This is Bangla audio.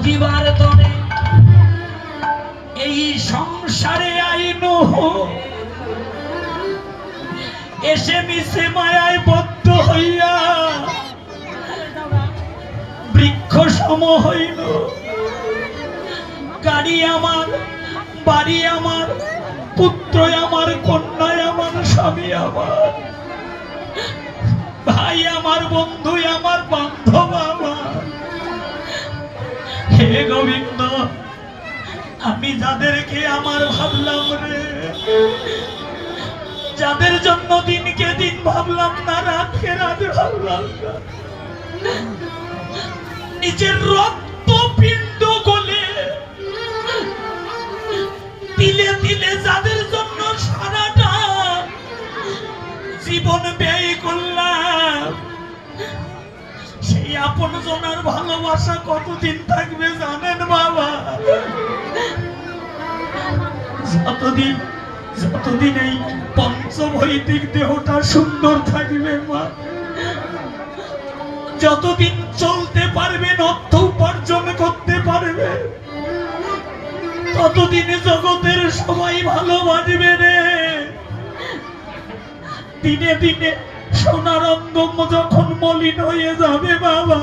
বুঝিবার তরে এই সংসারে আইন এসে মিশে মায়ায় বদ্ধ হইয়া বৃক্ষ সম হইল। গাড়ি আমার, বাড়ি আমার, পুত্র আমার, কন্যা আমার, স্বামী আমার, ভাই আমার, বন্ধু আমার, বান্ধব আমার। হে গোবিন্দ, আমি যাদেরকে আমার ভাবলাম রে, যাদের জন্য দিনকে দিন ভাবলাম না, রাতকে রাত ভাবলাম না, নিজের রক্ত পিণ্ড গলে তিলে তিলে যাদের জন্য সারাটা জীবন ব্যয় করলাম, সেই আপন জনার ভালোবাসা কতদিন থাকবে জানেন বাবা? যতদিন এই পঞ্চভৌতিক দেহটা সুন্দর থাকবে মা, যতদিন চলতে পারবেন, অর্থ উপার্জন করতে পারবে, ততদিন জগতের সবাই ভালোবাসবে রে। দিনে দিনে সোনার অঙ্গম যখন মলিন হয়ে যাবে বাবা,